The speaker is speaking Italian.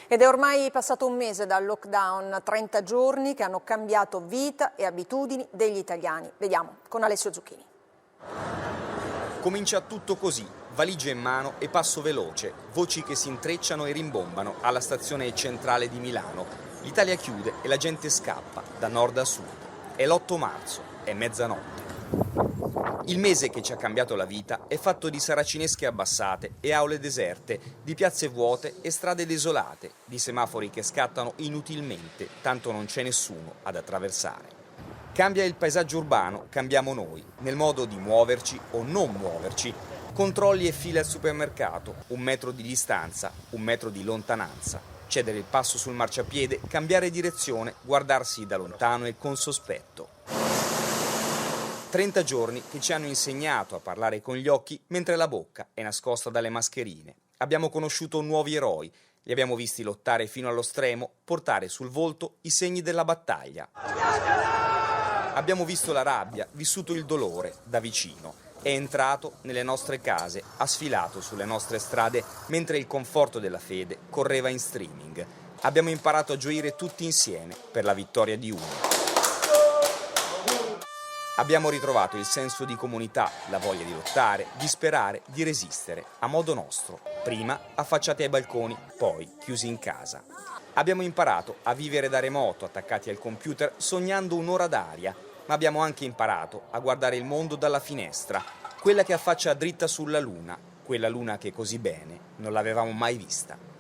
Ed è ormai passato un mese dal lockdown, 30 giorni che hanno cambiato vita e abitudini degli italiani. Vediamo con Alessio Zucchini. Comincia tutto così, valigia in mano e passo veloce, voci che si intrecciano e rimbombano alla stazione centrale di Milano. L'Italia chiude e la gente scappa da nord a sud. È l'8 marzo, è mezzanotte. Il mese che ci ha cambiato la vita è fatto di saracinesche abbassate e aule deserte, di piazze vuote e strade desolate, di semafori che scattano inutilmente, tanto non c'è nessuno ad attraversare. Cambia il paesaggio urbano, cambiamo noi, nel modo di muoverci o non muoverci. Controlli e file al supermercato, 1 metro di distanza, 1 metro di lontananza. Cedere il passo sul marciapiede, cambiare direzione, guardarsi da lontano e con sospetto. 30 giorni che ci hanno insegnato a parlare con gli occhi mentre la bocca è nascosta dalle mascherine. Abbiamo conosciuto nuovi eroi, li abbiamo visti lottare fino allo stremo, portare sul volto i segni della battaglia. Abbiamo visto la rabbia, vissuto il dolore da vicino. È entrato nelle nostre case, ha sfilato sulle nostre strade mentre il conforto della fede correva in streaming. Abbiamo imparato a gioire tutti insieme per la vittoria di uno. Abbiamo ritrovato il senso di comunità, la voglia di lottare, di sperare, di resistere, a modo nostro. Prima affacciati ai balconi, poi chiusi in casa. Abbiamo imparato a vivere da remoto, attaccati al computer, sognando un'ora d'aria, ma abbiamo anche imparato a guardare il mondo dalla finestra, quella che affaccia dritta sulla luna, quella luna che così bene non l'avevamo mai vista.